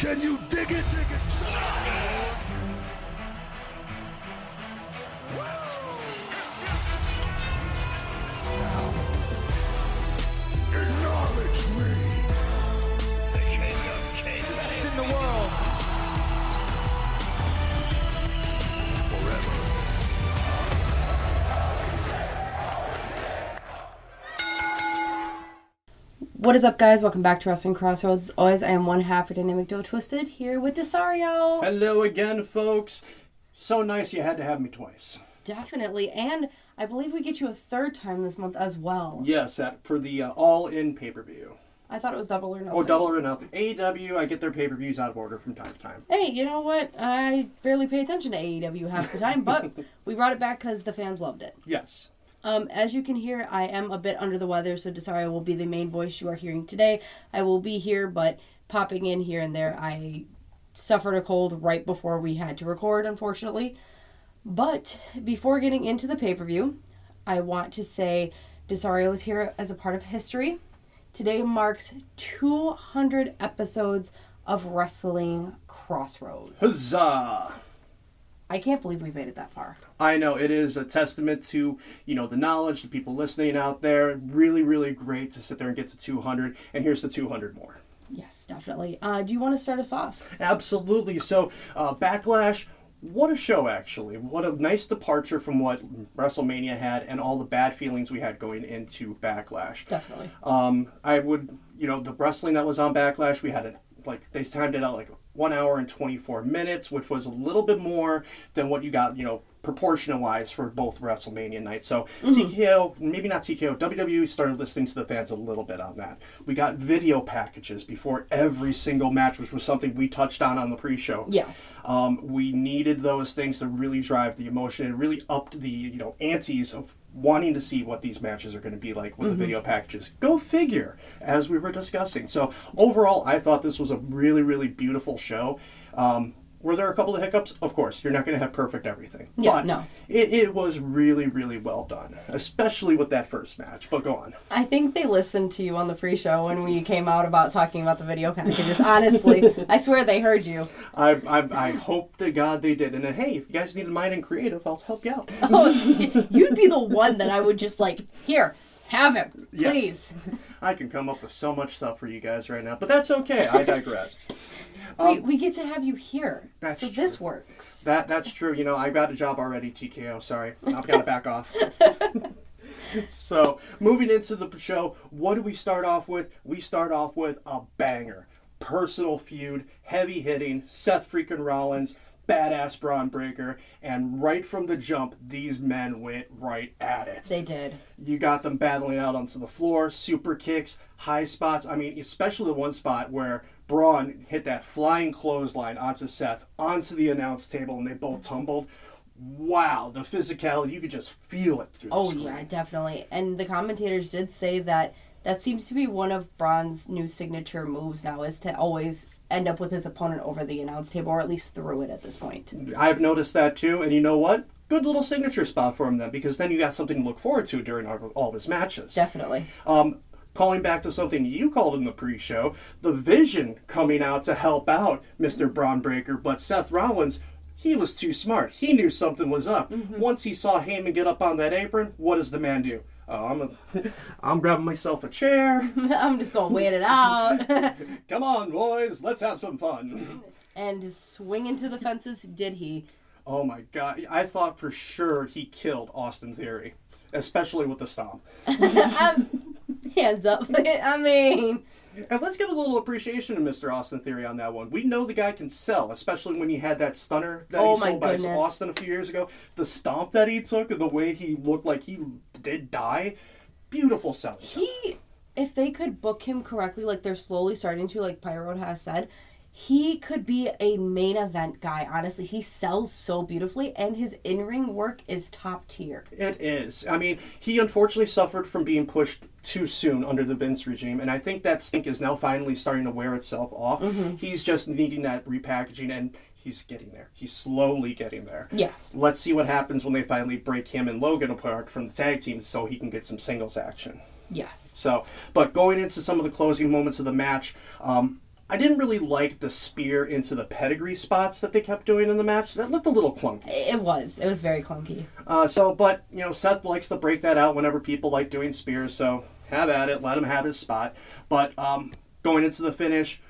Can you dig it? Acknowledge me. The king of kings. Best in the world. Forever. What is up, guys? Welcome back to Wrestling Crossroads. As always, I am one half of Dynamic Duo Twisted, here with Desario. Hello again, folks. So nice you had to have me twice. Definitely, and I believe we get you a third time this month as well. Yes, for the all-in pay-per-view. I thought it was Double or Nothing. Oh, Double or Nothing. AEW, I get their pay-per-views out of order from time to time. Hey, you know what? I barely pay attention to AEW half the time, but we brought it back because the fans loved it. Yes. As you can hear, I am a bit under the weather, so Desario will be the main voice you are hearing today. I will be here, but popping in here and there. I suffered a cold right before we had to record, unfortunately. But before getting into the pay-per-view, I want to say Desario is here as a part of history. Today marks 200 episodes of Wrestling Crossroads. Huzzah! I can't believe we've made it that far. I know, it is a testament to, the knowledge, the people listening out there. Really, really great to sit there and get to 200, and here's the 200 more. Yes, definitely. Do you want to start us off? Absolutely. So, Backlash, what a show, actually. What a nice departure from what WrestleMania had and all the bad feelings we had going into Backlash. Definitely. I would, the wrestling that was on Backlash, we had they timed it out 1 hour and 24 minutes, which was a little bit more than what you got, proportion-wise for both WrestleMania nights. So TKO, maybe not TKO, WWE started listening to the fans a little bit on that. We got video packages before every single match, which was something we touched on the pre-show. Yes. We needed those things to really drive the emotion. It really upped the, antes of wanting to see what these matches are going to be like with the video packages. Go figure, as we were discussing. So overall, I thought this was a really, really beautiful show. Were there a couple of hiccups? Of course, you're not going to have perfect everything. Yeah, but no. It was really, really well done, especially with that first match. But go on. I think they listened to you on the free show when we came out about talking about the video packages. Honestly, I swear they heard you. I hope to God they did. And then, hey, if you guys need a mind and creative, I'll help you out. Oh, you'd be the one that I would just here, have him, please. Yes. I can come up with so much stuff for you guys right now, but that's okay. I digress. We get to have you here, so true. This works. That's true. I got a job already, TKO. Sorry. I've got to back off. So, moving into the show, what do we start off with? We start off with a banger. Personal feud, heavy hitting, Seth freaking Rollins, badass Bron Breakker, and right from the jump, these men went right at it. They did. You got them battling out onto the floor, super kicks, high spots. I mean, especially the one spot where Braun hit that flying clothesline onto Seth, onto the announce table, and they both tumbled. Wow, the physicality, you could just feel it through the screen. Yeah, definitely. And the commentators did say that seems to be one of Braun's new signature moves now, is to always end up with his opponent over the announce table, or at least through it at this point. I've noticed that too, and you know what? Good little signature spot for him then, because then you got something to look forward to during all of his matches. Definitely. Calling back to something you called in the pre-show, the Vision coming out to help out Mr. Bron Breakker, but Seth Rollins, he was too smart. He knew something was up. Once he saw Heyman get up on that apron, what does the man do? Oh, I'm grabbing myself a chair. I'm just going to wait it out. Come on, boys, let's have some fun. And swing into the fences, did he? Oh my God, I thought for sure he killed Austin Theory, especially with the stomp. Hands up. I mean... And let's give a little appreciation to Mr. Austin Theory on that one. We know the guy can sell, especially when he had that stunner that he sold by Austin a few years ago. The stomp that he took and the way he looked like he did die, beautiful selling. If they could book him correctly, like they're slowly starting to, like Pyro has said, he could be a main event guy, honestly. He sells so beautifully, and his in-ring work is top tier. It is. I mean, he unfortunately suffered from being pushed too soon under the Vince regime, and I think that stink is now finally starting to wear itself off. He's just needing that repackaging, and he's getting there. He's slowly getting there. Yes. Let's see what happens when they finally break him and Logan apart from the tag team so he can get some singles action. Yes. So, but going into some of the closing moments of the match, I didn't really like the spear into the pedigree spots that they kept doing in the match. That looked a little clunky. It was very clunky. But, Seth likes to break that out whenever people like doing spears, so have at it. Let him have his spot. But going into the finish,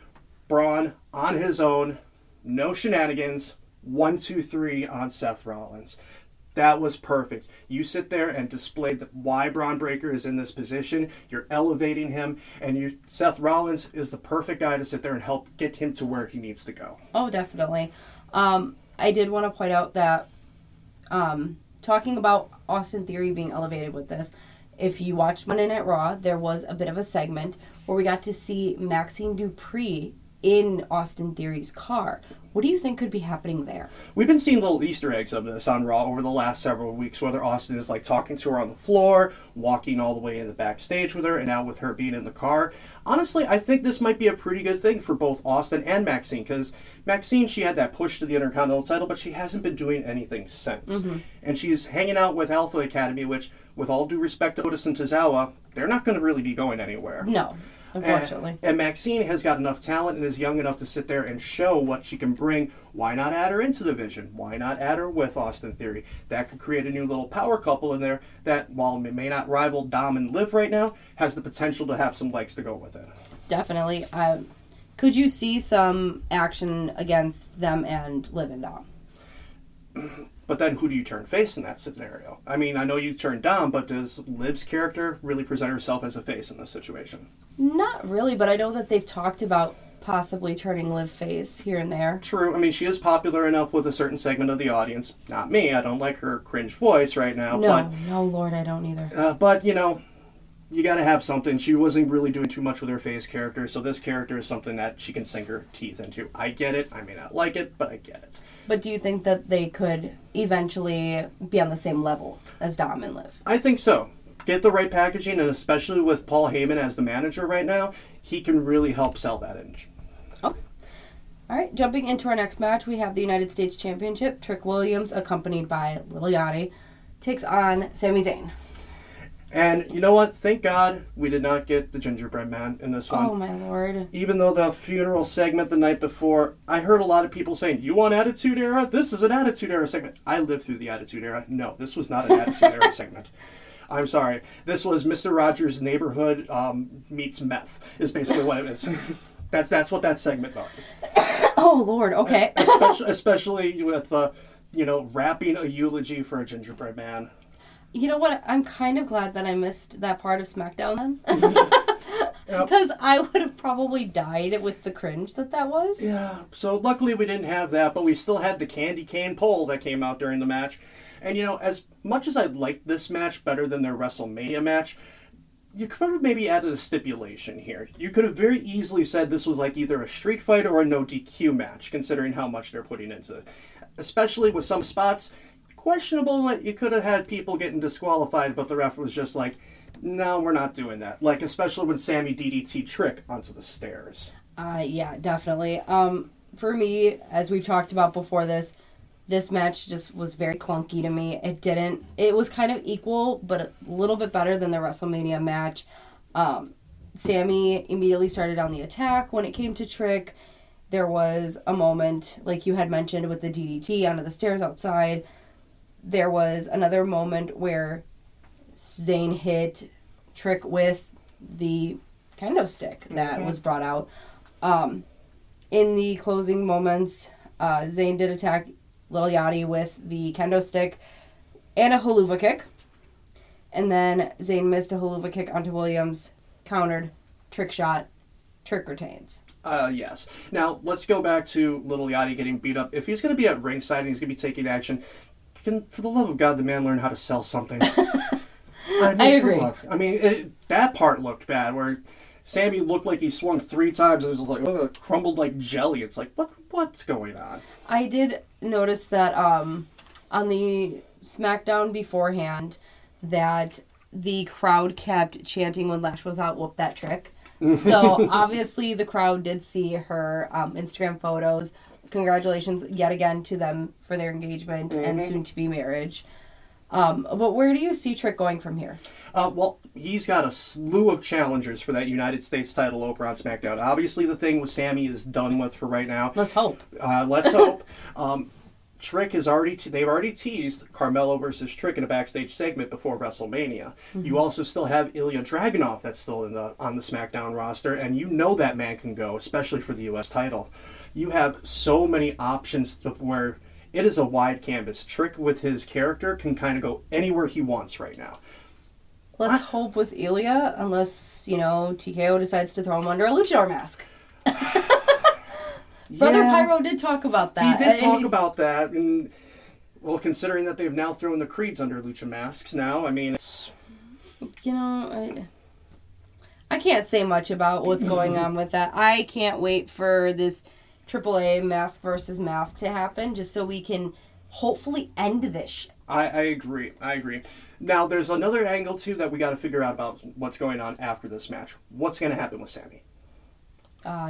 Braun on his own, no shenanigans, 1, 2, 3 on Seth Rollins. That was perfect. You sit there and display why Bron Breakker is in this position. You're elevating him, and Seth Rollins is the perfect guy to sit there and help get him to where he needs to go. Oh, definitely. I did want to point out that talking about Austin Theory being elevated with this, if you watched Monday Night Raw, there was a bit of a segment where we got to see Maxxine Dupri in Austin Theory's car. What do you think could be happening there? We've been seeing little Easter eggs of this on Raw over the last several weeks, whether Austin is like talking to her on the floor, walking all the way in the backstage with her, and now with her being in the car. Honestly, I think this might be a pretty good thing for both Austin and Maxxine, because Maxxine, she had that push to the Intercontinental title, but she hasn't been doing anything since. Mm-hmm. And she's hanging out with Alpha Academy, which, with all due respect to Otis and Tozawa, they're not going to really be going anywhere. No. Unfortunately. And Maxxine has got enough talent and is young enough to sit there and show what she can bring. Why not add her into the Vision? Why not add her with Austin Theory? That could create a new little power couple in there that, while it may not rival Dom and Liv right now, has the potential to have some legs to go with it. Definitely. Could you see some action against them and Liv and Dom? But then who do you turn face in that scenario? I mean, I know you turn Dom, but does Liv's character really present herself as a face in this situation? Not really, but I know that they've talked about possibly turning Liv face here and there. True. I mean, she is popular enough with a certain segment of the audience. Not me. I don't like her cringe voice right now. No, Lord, I don't either. But, you got to have something. She wasn't really doing too much with her face character, so this character is something that she can sink her teeth into. I get it. I may not like it, but I get it. But do you think that they could eventually be on the same level as Dom and Liv? I think so. Get the right packaging, and especially with Paul Heyman as the manager right now, he can really help sell that in. Okay. All right, jumping into our next match, we have the United States Championship. Trick Williams, accompanied by Lil Yachty, takes on Sami Zayn. And you know what? Thank God we did not get the gingerbread man in this one. Oh, my Lord. Even though the funeral segment the night before, I heard a lot of people saying, you want Attitude Era? This is an Attitude Era segment. I lived through the Attitude Era. No, this was not an Attitude Era segment. I'm sorry. This was Mr. Rogers' Neighborhood meets meth, is basically what it is. That's what that segment was. Oh, Lord. Okay. Especially with, rapping a eulogy for a gingerbread man. You know what? I'm kind of glad that I missed that part of SmackDown then. Because I would have probably died with the cringe that was. Yeah, so luckily we didn't have that, but we still had the candy cane pole that came out during the match. And, as much as I liked this match better than their WrestleMania match, you could have maybe added a stipulation here. You could have very easily said this was like either a street fight or a no DQ match, considering how much they're putting into it. Especially with some spots, questionable, but you could have had people getting disqualified, but the ref was just like, no, we're not doing that. Like, especially when Sammy DDT Trick onto the stairs. Yeah, definitely. For me, as we've talked about before this match just was very clunky to me. It was kind of equal, but a little bit better than the WrestleMania match. Sammy immediately started on the attack when it came to Trick. There was a moment, like you had mentioned, with the DDT onto the stairs outside. There was another moment where Zayn hit Trick with the kendo stick that was brought out. In the closing moments, Zayn did attack Lil Yachty with the kendo stick and a haluva kick. And then Zayn missed a haluva kick onto Williams, countered, Trick shot, Trick retains. Yes. Now, let's go back to Lil Yachty getting beat up. If he's going to be at ringside and he's going to be taking action, can, for the love of God, the man learn how to sell something? I agree. That part looked bad, where Sammy looked like he swung 3 times and it was like, crumbled like jelly. It's like, what's going on? I did notice that on the SmackDown beforehand that the crowd kept chanting when Lash was out, whoop that Trick. So obviously the crowd did see her Instagram photos. Congratulations yet again to them for their engagement and soon-to-be marriage. But where do you see Trick going from here? Well, he's got a slew of challengers for that United States title over on SmackDown. Obviously, the thing with Sami is done with for right now. Let's hope. Let's hope. Trick is they've already teased Carmelo versus Trick in a backstage segment before WrestleMania. Mm-hmm. You also still have Ilya Dragunov that's still on the SmackDown roster, and you know that man can go, especially for the U.S. title. You have so many options where it is a wide canvas. Trick with his character can kind of go anywhere he wants right now. Let's hope with Ilya, unless, TKO decides to throw him under a luchador mask. Brother Pyro did talk about that. He did talk about that, and well, considering that they've now thrown the Creeds under lucha masks now, I mean, it's... I can't say much about what's going on with that. I can't wait for this AAA mask versus mask to happen, just so we can hopefully end this shit. I agree. Now, there's another angle, too, that we got to figure out about what's going on after this match. What's going to happen with Sami?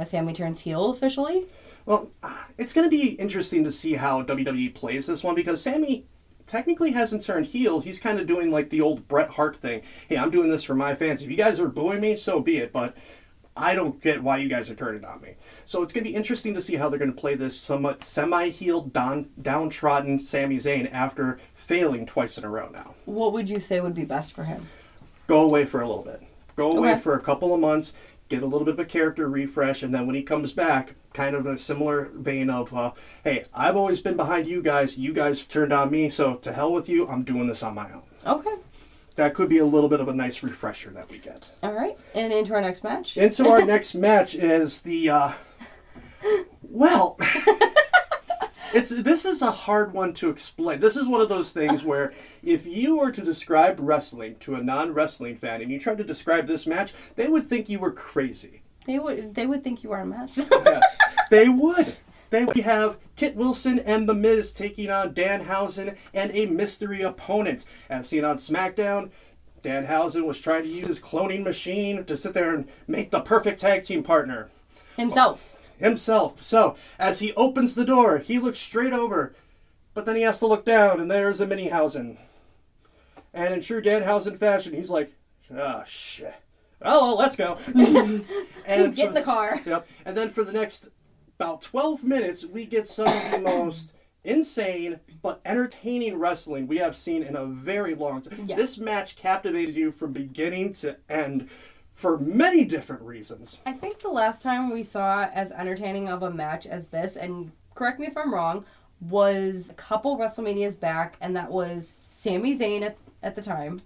Sami turns heel officially? Well, it's going to be interesting to see how WWE plays this one, because Sami technically hasn't turned heel. He's kind of doing like the old Bret Hart thing. Hey, I'm doing this for my fans. If you guys are booing me, so be it, but I don't get why you guys are turning on me. So it's going to be interesting to see how they're going to play this somewhat semi-heeled, downtrodden Sami Zayn after failing twice in a row now. What would you say would be best for him? Go away for a little bit. Go away for a couple of months, get a little bit of a character refresh, and then when he comes back, kind of a similar vein of, hey, I've always been behind you guys turned on me, so to hell with you, I'm doing this on my own. Okay. That could be a little bit of a nice refresher that we get. All right, and into our next match? Into our next match is the, this is a hard one to explain. This is one of those things where if you were to describe wrestling to a non-wrestling fan and you tried to describe this match, they would think you were crazy. They would think you were a meth. Yes, they would. We have Kit Wilson and The Miz taking on Danhausen and a mystery opponent. As seen on SmackDown, Danhausen was trying to use his cloning machine to sit there and make the perfect tag team partner. Himself. So, as he opens the door, he looks straight over, but then he has to look down, and there's a mini-Hausen. And in true Danhausen fashion, he's like, oh, shit. Oh, well, let's go. And get in the car. Yep. And then for the next about 12 minutes, we get some of the most insane but entertaining wrestling we have seen in a very long time. Yeah. This match captivated you from beginning to end for many different reasons. I think the last time we saw as entertaining of a match as this, and correct me if I'm wrong, was a couple WrestleManias back, and that was Sami Zayn at the time,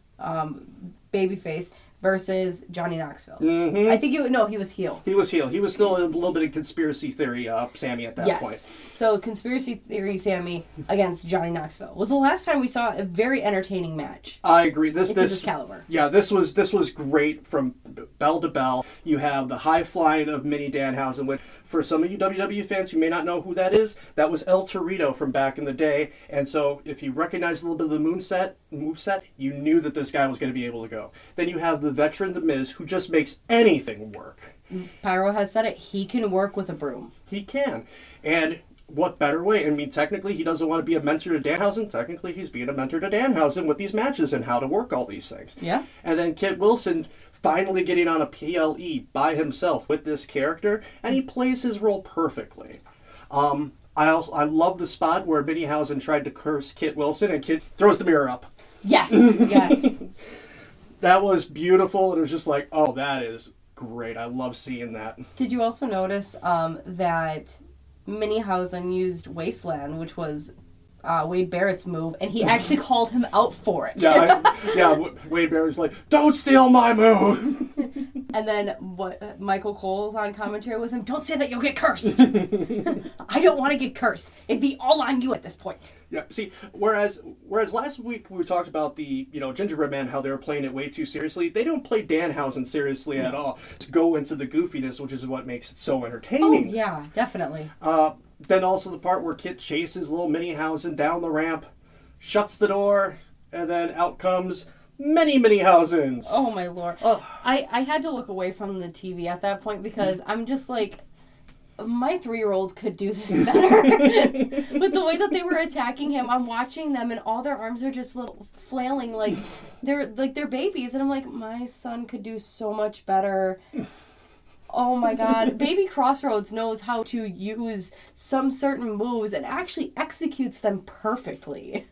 babyface, versus Johnny Knoxville. Mm-hmm. I think he was heel. He was heel. He was still a little bit of conspiracy theory Sami at that point. So conspiracy theory Sami against Johnny Knoxville was the last time we saw a very entertaining match. I agree. This caliber. Yeah, this was great from bell to bell. You have the high flying of Mini Danhausen, which for some of you WWE fans who may not know who that is, that was El Torito from back in the day. And so if you recognize a little bit of the moveset, you knew that this guy was going to be able to go. Then you have the veteran The Miz, who just makes anything work. Pyro has said it. He can work with a broom. He can. And what better way? I mean, technically, he doesn't want to be a mentor to Danhausen. Technically, he's being a mentor to Danhausen with these matches and how to work all these things. Yeah. And then Kit Wilson finally getting on a PLE by himself with this character, and he plays his role perfectly. I love the spot where mini-Hausen tried to curse Kit Wilson, and Kit throws the mirror up. Yes, yes. That was beautiful, and it was just like, oh, that is great. I love seeing that. Did you also notice that mini-Hausen used Wasteland, which was Wade Barrett's move, and he actually called him out for it. Wade Barrett's like, don't steal my move! And then Michael Cole's on commentary with him, don't say that, you'll get cursed! I don't want to get cursed. It'd be all on you at this point. Yeah, see, whereas last week we talked about the, Gingerbread Man, how they were playing it way too seriously, they don't play Danhausen seriously at all. To go into the goofiness, which is what makes it so entertaining. Oh, yeah, definitely. Then also the part where Kit chases little mini-Hausen down the ramp, shuts the door, and then out comes mini-Hausens. Oh, my Lord. I had to look away from the TV at that point because I'm just like, my 3-year-old could do this better. With the way that they were attacking him, I'm watching them and all their arms are just little flailing like they're babies. And I'm like, my son could do so much better. Oh my God. Baby Crossroads knows how to use some certain moves and actually executes them perfectly.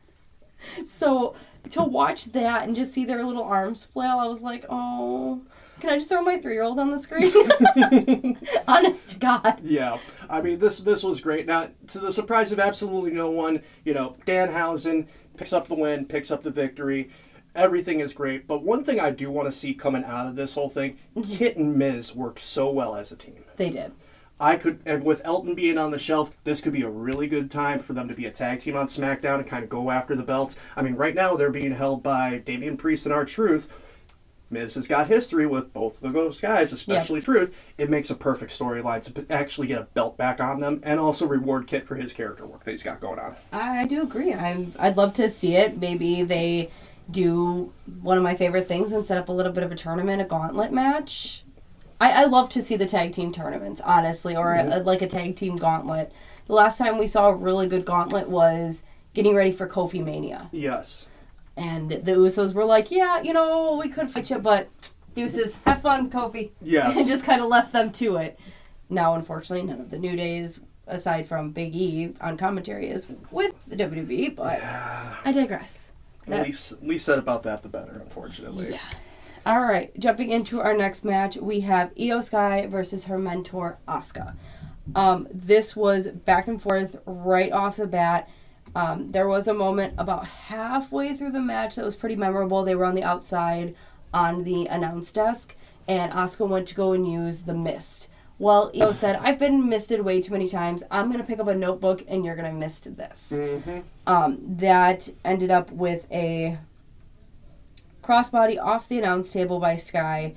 So to watch that and just see their little arms flail, I was like, oh... Can I just throw my 3-year-old on the screen? Honest to God. Yeah. I mean, this was great. Now, to the surprise of absolutely no one, Danhausen picks up the win, picks up the victory. Everything is great. But one thing I do want to see coming out of this whole thing, Kit and Miz worked so well as a team. They did. And with Elton being on the shelf, this could be a really good time for them to be a tag team on SmackDown and kind of go after the belts. I mean, right now they're being held by Damian Priest and R-Truth. Miz has got history with both of those guys, especially Truth. It makes a perfect storyline to actually get a belt back on them and also reward Kit for his character work that he's got going on. I do agree. I'd love to see it. Maybe they do one of my favorite things and set up a little bit of a tournament, a gauntlet match. I love to see the tag team tournaments, honestly, or like a tag team gauntlet. The last time we saw a really good gauntlet was getting ready for Kofi Mania. Yes. And the Usos were like, yeah, we could fight you, but deuces, have fun, Kofi. Yes. And just kind of left them to it. Now, unfortunately, none of the New Days, aside from Big E on commentary, is with the WWE, but I digress. At least said about that, the better, unfortunately. Yeah. All right, jumping into our next match, we have IYO SKY versus her mentor, Asuka. This was back and forth right off the bat. There was a moment about halfway through the match that was pretty memorable. They were on the outside on the announce desk, and Asuka went to go and use the mist. Well, IYO said, I've been misted way too many times. I'm going to pick up a notebook, and you're going to mist this. Mm-hmm. That ended up with a crossbody off the announce table by Sky.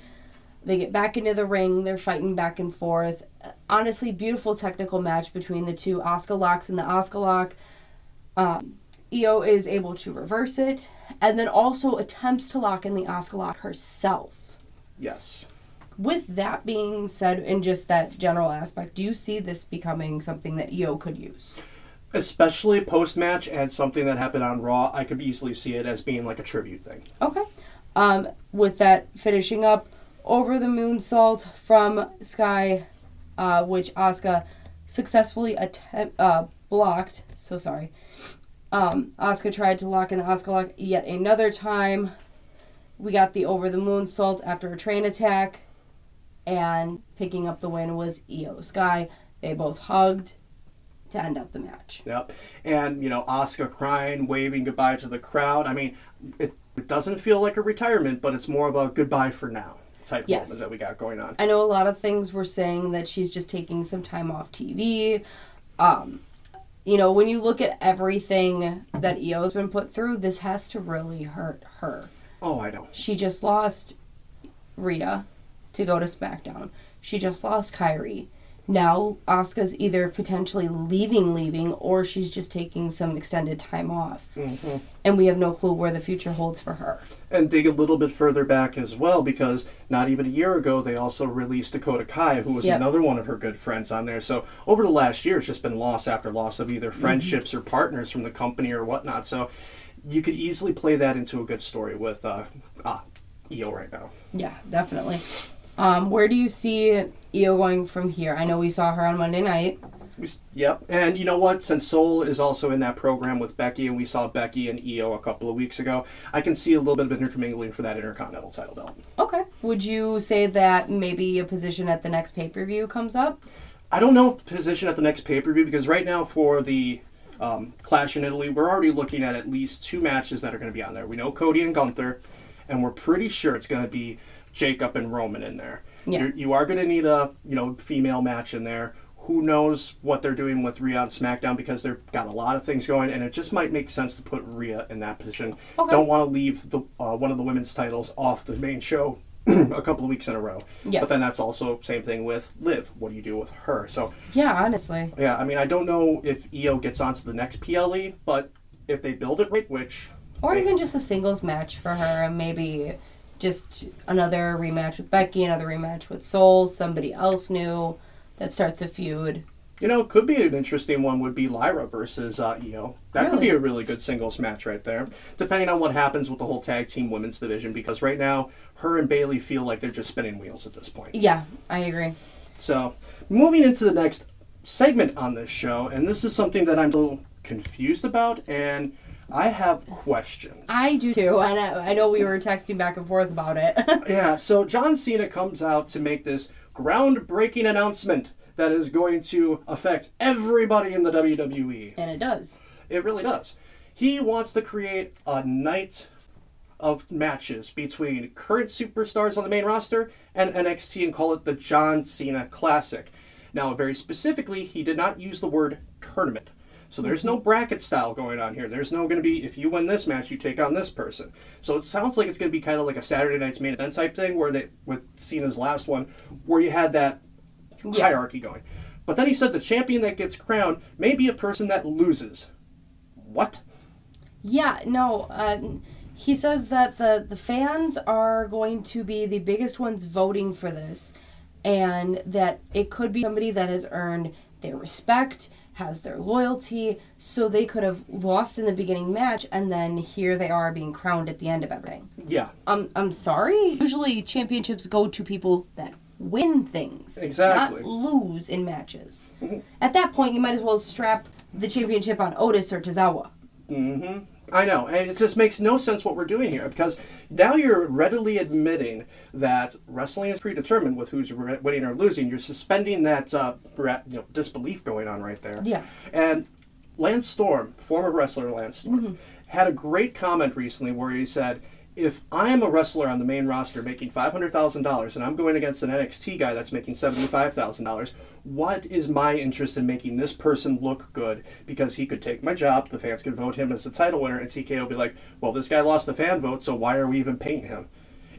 They get back into the ring. They're fighting back and forth. Honestly, beautiful technical match between the two. Asuka locks in the Asuka lock. IYO is able to reverse it, and then also attempts to lock in the Asuka lock herself. Yes. With that being said, in just that general aspect, do you see this becoming something that IYO could use? Especially post-match and something that happened on Raw, I could easily see it as being like a tribute thing. Okay. With that finishing up, over the moonsault from Sky, which Asuka successfully blocked. So sorry. Asuka tried to lock in the Asuka lock yet another time. We got the over the moonsault after a train attack. And picking up the win was IYO SKY. They both hugged to end up the match. Yep. And, Asuka crying, waving goodbye to the crowd. I mean, it doesn't feel like a retirement, but it's more of a goodbye for now type moment that we got going on. I know a lot of things were saying that she's just taking some time off TV. When you look at everything that IYO's been put through, this has to really hurt her. Oh, I know. She just lost Rhea to go to SmackDown. She just lost Kyrie. Now Asuka's either potentially leaving, or she's just taking some extended time off. Mm-hmm. And we have no clue where the future holds for her. And dig a little bit further back as well, because not even a year ago, they also released Dakota Kai, who was another one of her good friends on there. So over the last year, it's just been loss after loss of either friendships or partners from the company or whatnot. So you could easily play that into a good story with IYO right now. Yeah, definitely. Where do you see IYO going from here? I know we saw her on Monday night. Yep. And you know what? Since Soul is also in that program with Becky, and we saw Becky and IYO a couple of weeks ago, I can see a little bit of intermingling for that Intercontinental title belt. Okay. Would you say that maybe a position at the next pay-per-view comes up? I don't know position at the next pay-per-view, because right now for the Clash in Italy, we're already looking at least 2 matches that are going to be on there. We know Cody and Gunther, and we're pretty sure it's going to be Jacob and Roman in there. Yeah. You are going to need a female match in there. Who knows what they're doing with Rhea on SmackDown, because they've got a lot of things going, and it just might make sense to put Rhea in that position. Okay. Don't want to leave the one of the women's titles off the main show a couple of weeks in a row. Yes. But then that's also same thing with Liv. What do you do with her? So yeah, honestly. Yeah, I mean, I don't know if IYO gets onto the next PLE, but if they build it right, or even just a singles match for her, and maybe just another rematch with Becky, another rematch with Soul, somebody else new. that starts a feud. Could be an interesting one would be Lyra versus Io. That could be a really good singles match right there, depending on what happens with the whole tag team women's division, because right now, her and Bayley feel like they're just spinning wheels at this point. Yeah, I agree. So, moving into the next segment on this show, and this is something that I'm a little confused about, and I have questions. I do too, and I know we were texting back and forth about it. Yeah, so John Cena comes out to make this groundbreaking announcement that is going to affect everybody in the WWE. And it does. It really does. He wants to create a night of matches between current superstars on the main roster and NXT and call it the John Cena Classic. Now, very specifically, he did not use the word tournament. So there's no bracket style going on here. There's no going to be, if you win this match, you take on this person. So it sounds like it's going to be kind of like a Saturday Night's Main Event type thing, where with Cena's last one, where you had that hierarchy going. But then he said the champion that gets crowned may be a person that loses. What? Yeah, no, he says that the fans are going to be the biggest ones voting for this, and that it could be somebody that has earned their respect, has their loyalty, so they could have lost in the beginning match, and then here they are being crowned at the end of everything. Yeah. I'm sorry? Usually championships go to people that win things. Exactly. Not lose in matches. Mm-hmm. At that point, you might as well strap the championship on Otis or Tozawa. Mm-hmm. I know, and it just makes no sense what we're doing here, because now you're readily admitting that wrestling is predetermined with who's winning or losing. You're suspending that disbelief going on right there. Yeah. And Lance Storm, former wrestler Lance Storm, had a great comment recently where he said, if I am a wrestler on the main roster making $500,000 and I'm going against an NXT guy that's making $75,000, what is my interest in making this person look good? Because he could take my job, the fans could vote him as the title winner, and TKO will be like, well, this guy lost the fan vote, so why are we even paying him?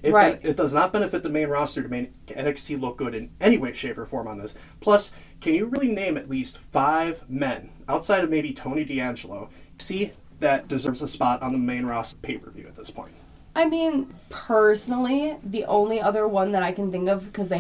It does not benefit the main roster to make NXT look good in any way, shape, or form on this. Plus, can you really name at least 5 men, outside of maybe Tony D'Angelo, that deserves a spot on the main roster pay-per-view at this point? I mean, personally, the only other one that I can think of, because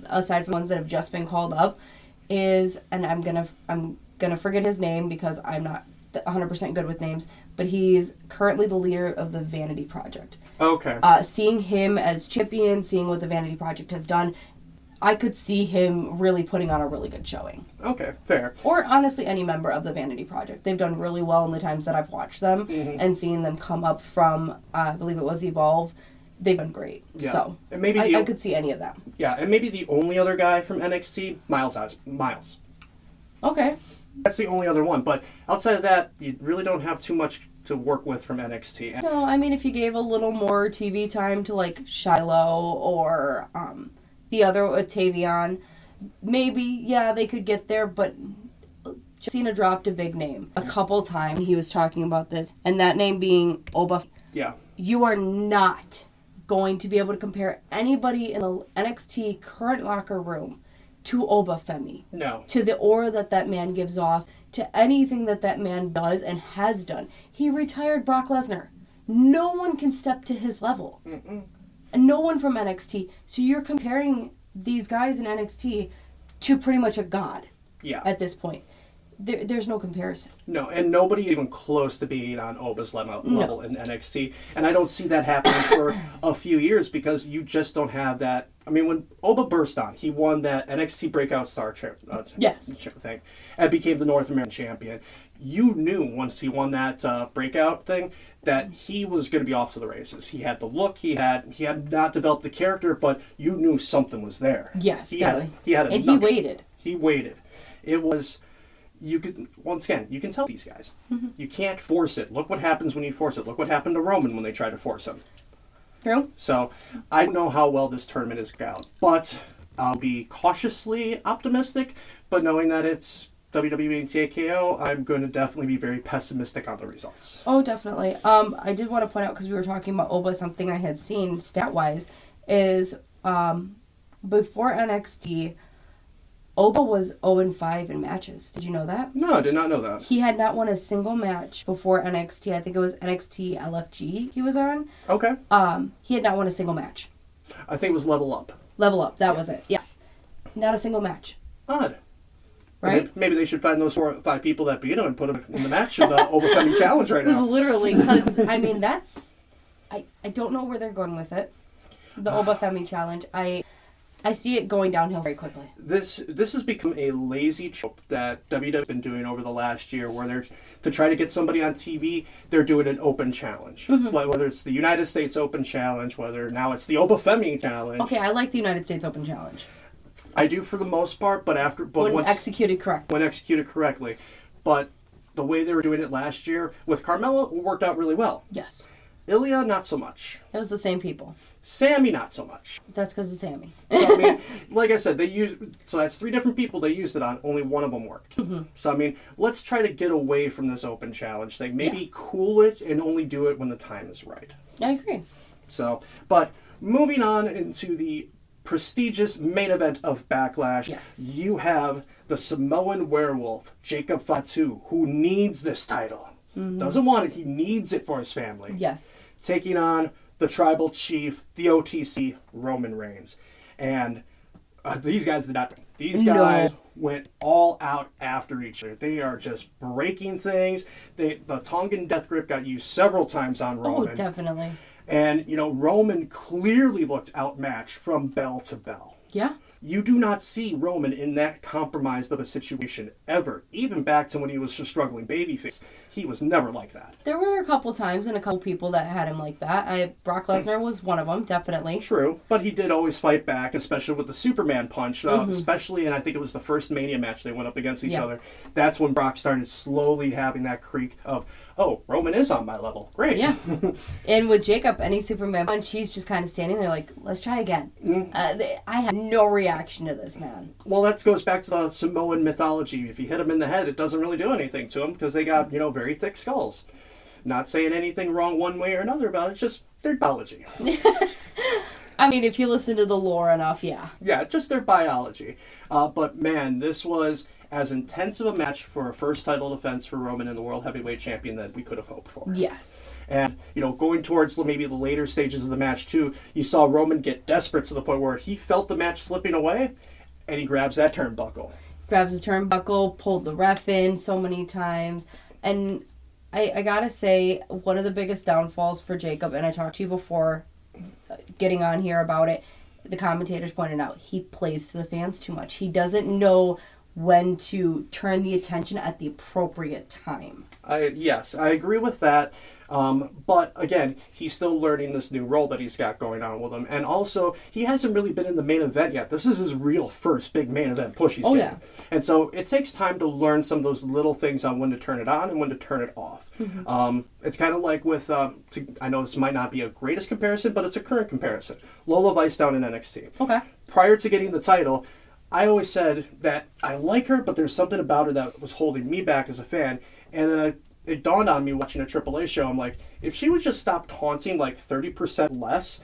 aside from ones that have just been called up, is, and I'm gonna forget his name because I'm not 100% good with names, but he's currently the leader of the Vanity Project. Okay. Seeing him as champion, seeing what the Vanity Project has done, I could see him really putting on a really good showing. Okay, fair. Or honestly, any member of the Vanity Project. They've done really well in the times that I've watched them, and seeing them come up from, I believe it was Evolve, they've been great. Yeah. So, and maybe I could see any of them. Yeah, and maybe the only other guy from NXT, Miles. Okay. That's the only other one, but outside of that, you really don't have too much to work with from NXT. No, I mean, if you gave a little more TV time to, like, Shiloh or, the other, Tavion, maybe, yeah, they could get there, but Cena dropped a big name a couple times. He was talking about this, and that name being Oba. Yeah. You are not going to be able to compare anybody in the NXT current locker room to Oba Femi. No. To the aura that man gives off, to anything that man does and has done. He retired Brock Lesnar. No one can step to his level. And no one from NXT. So you're comparing these guys in NXT to pretty much a god. Yeah. At this point. There's no comparison. No, and nobody even close to being on Oba's level in NXT. And I don't see that happening for a few years because you just don't have that. I mean, when Oba burst on, he won that NXT Breakout Star thing and became the North American champion. You knew once he won that breakout thing that he was going to be off to the races. He had the look. He had not developed the character, but you knew something was there. Yes, definitely. He waited. He waited. It was. You can tell these guys. You can't force it. Look what happens when you force it. Look what happened to Roman when they tried to force him. True. So, I don't know how well this tournament is going, but I'll be cautiously optimistic, but knowing that it's WWE and TKO, I'm going to definitely be very pessimistic on the results. Oh, definitely. I did want to point out, because we were talking about Oba, something I had seen stat-wise, is before NXT, Oba was 0-5 in matches. Did you know that? No, I did not know that. He had not won a single match before NXT. I think it was NXT LFG he was on. Okay. He had not won a single match. I think it was Level Up. Level Up, that was it. Yeah. Not a single match. Odd. Right? Maybe they should find those 4 or 5 people that beat him and put them in the match in the Overcoming Challenge right now. Literally, because, I mean, that's... I don't know where they're going with it. The Obafemi Challenge. I see it going downhill very quickly. This has become a lazy trope that WWE has been doing over the last year, where they're to try to get somebody on TV, they're doing an open challenge. Whether it's the United States Open Challenge, whether now it's the Obafemi Challenge. Okay, I like the United States Open Challenge. I do for the most part, but When executed correctly. When executed correctly. But the way they were doing it last year with Carmella worked out really well. Yes. Ilya, not so much. It was the same people. Sami, not so much. That's because it's Sami. So, I mean, like I said, so that's 3 different people they used it on. Only one of them worked. So, I mean, let's try to get away from this open challenge thing. Maybe cool it and only do it when the time is right. I agree. So, but moving on into the prestigious main event of Backlash, yes, you have the Samoan werewolf, Jacob Fatu, who needs this title. Doesn't want it, he needs it for his family. Yes. Taking on the tribal chief, the OTC, Roman Reigns. And these guys did not. These guys went all out after each other. They are just breaking things. The Tongan death grip got used several times on Roman. Oh, definitely. And, Roman clearly looked outmatched from bell to bell. Yeah. You do not see Roman in that compromised of a situation ever. Even back to when he was a struggling babyface. He was never like that. There were a couple times and a couple people that had him like that. Brock Lesnar was one of them, definitely. True, but he did always fight back, especially with the Superman punch. Especially, and I think it was the first Mania match they went up against each other. That's when Brock started slowly having that creak of, oh, Roman is on my level. Great. Yeah. And with Jacob, any Superman punch, he's just kind of standing there like, let's try again. I had no reaction to this, man. Well, that goes back to the Samoan mythology. If you hit him in the head, it doesn't really do anything to him because they got, very thick skulls. Not saying anything wrong one way or another about it, it's just their biology. I mean, if you listen to the lore enough, yeah. Yeah, just their biology. But man, this was as intense of a match for a first title defense for Roman and the World Heavyweight Champion that we could have hoped for. Yes. And, going towards maybe the later stages of the match, too, you saw Roman get desperate to the point where he felt the match slipping away, and he grabs that turnbuckle. Grabs the turnbuckle, pulled the ref in so many times. And I gotta say, one of the biggest downfalls for Jacob, and I talked to you before getting on here about it, the commentators pointed out, he plays to the fans too much. He doesn't know when to turn the attention at the appropriate time. Yes, I agree with that. But again, he's still learning this new role that he's got going on with him. And also, he hasn't really been in the main event yet. This is his real first big main event push he's getting. Yeah. And so it takes time to learn some of those little things on when to turn it on and when to turn it off. It's kind of like with, I know this might not be a greatest comparison, but it's a current comparison. Lola Vice down in NXT. Okay. Prior to getting the title, I always said that I like her, but there's something about her that was holding me back as a fan. And then it dawned on me watching a AAA show. I'm like, if she would just stop taunting like 30% less,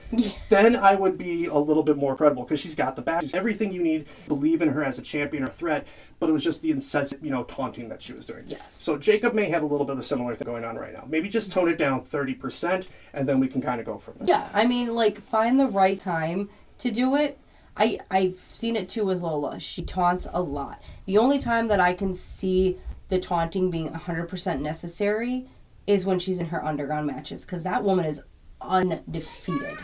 then I would be a little bit more credible because she's got the back. She's everything you need. Believe in her as a champion or threat, but it was just the incessant, taunting that she was doing. Yes. So Jacob may have a little bit of a similar thing going on right now. Maybe just tone it down 30%, and then we can kind of go from there. Yeah, I mean, find the right time to do it. I've seen it too with Lola. She taunts a lot. The only time that I can see the taunting being 100% necessary is when she's in her underground matches, because that woman is undefeated.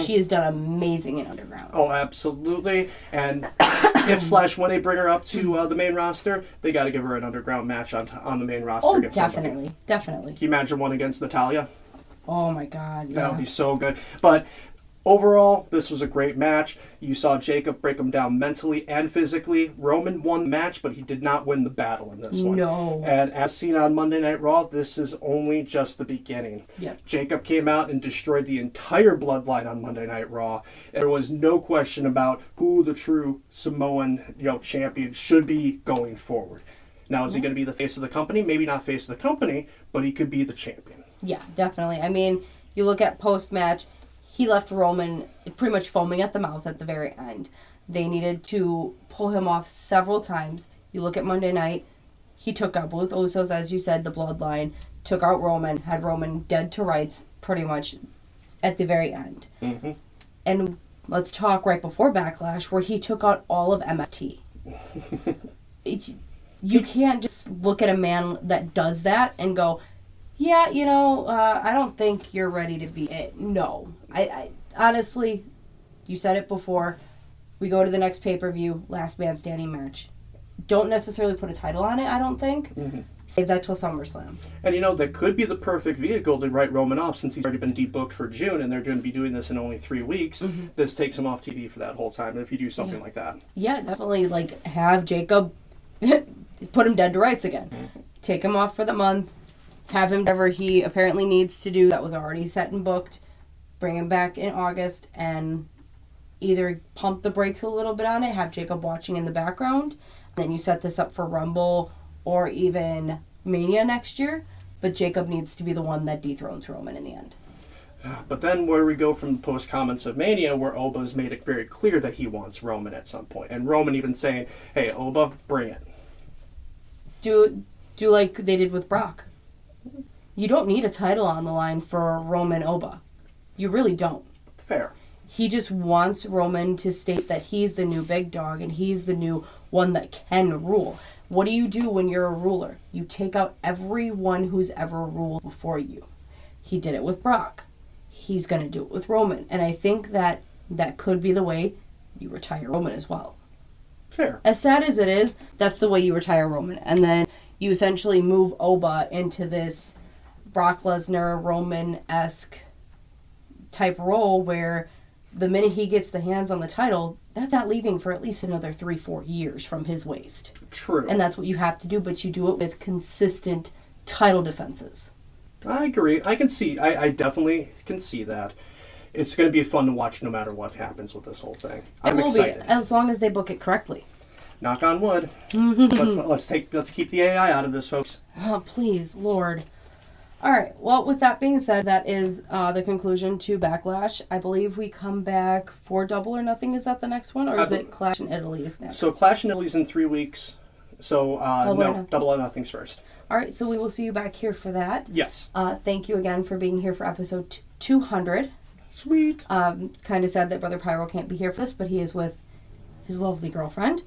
She has done amazing in underground. Oh, absolutely. And when they bring her up to the main roster, they got to give her an underground match on the main roster. Oh, definitely. Definitely. Can you imagine one against Natalya? Oh, my God. Yeah. That would be so good. But overall, this was a great match. You saw Jacob break him down mentally and physically. Roman won the match, but he did not win the battle in this one. No. And as seen on Monday Night Raw, this is only just the beginning. Yep. Jacob came out and destroyed the entire Bloodline on Monday Night Raw. There was no question about who the true Samoan champion should be going forward. Now, is he going to be the face of the company? Maybe not face of the company, but he could be the champion. Yeah, definitely. I mean, you look at post-match, he left Roman pretty much foaming at the mouth at the very end. They needed to pull him off several times. You look at Monday night, he took out both Usos, as you said, the Bloodline, took out Roman, had Roman dead to rights pretty much at the very end. And let's talk right before Backlash, where he took out all of MFT. You can't just look at a man that does that and go, yeah, I don't think you're ready to be it. No. I honestly, you said it before, we go to the next pay-per-view, last man standing match. Don't necessarily put a title on it, I don't think. Mm-hmm. Save that till SummerSlam. And that could be the perfect vehicle to write Roman off, since he's already been debooked for June and they're going to be doing this in only 3 weeks. Mm-hmm. This takes him off TV for that whole time if you do something like that. Yeah, definitely. Have Jacob put him dead to rights again. Mm-hmm. Take him off for the month. Have him whatever he apparently needs to do that was already set and booked. Bring him back in August and either pump the brakes a little bit on it, have Jacob watching in the background, and then you set this up for Rumble or even Mania next year. But Jacob needs to be the one that dethrones Roman in the end. But then where we go from the post-comments of Mania, where Oba's made it very clear that he wants Roman at some point. And Roman even saying, hey, Oba, bring it. Do like they did with Brock. You don't need a title on the line for Roman Oba. You really don't. Fair. He just wants Roman to state that he's the new big dog and he's the new one that can rule. What do you do when you're a ruler? You take out everyone who's ever ruled before you. He did it with Brock. He's going to do it with Roman. And I think that could be the way you retire Roman as well. Fair. As sad as it is, that's the way you retire Roman. And then you essentially move Oba into this Brock Lesnar, Roman-esque type role where the minute he gets the hands on the title, that's not leaving for at least another 3-4 years from his waist. True. And that's what you have to do, but you do it with consistent title defenses. I agree. I definitely can see that. It's going to be fun to watch no matter what happens with this whole thing. I'm excited. As long as they book it correctly. Knock on wood. Let's keep the AI out of this, folks. Oh, please, Lord. All right. Well, with that being said, that is the conclusion to Backlash. I believe we come back for Double or Nothing. Is that the next one? Or is it Clash in Italy is next? So Clash in Italy's in 3 weeks. So, Double or Nothing's first. All right. So we will see you back here for that. Yes. Thank you again for being here for episode 200. Sweet. Kind of sad that Brother Pyro can't be here for this, but he is with his lovely girlfriend.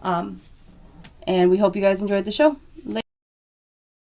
And we hope you guys enjoyed the show.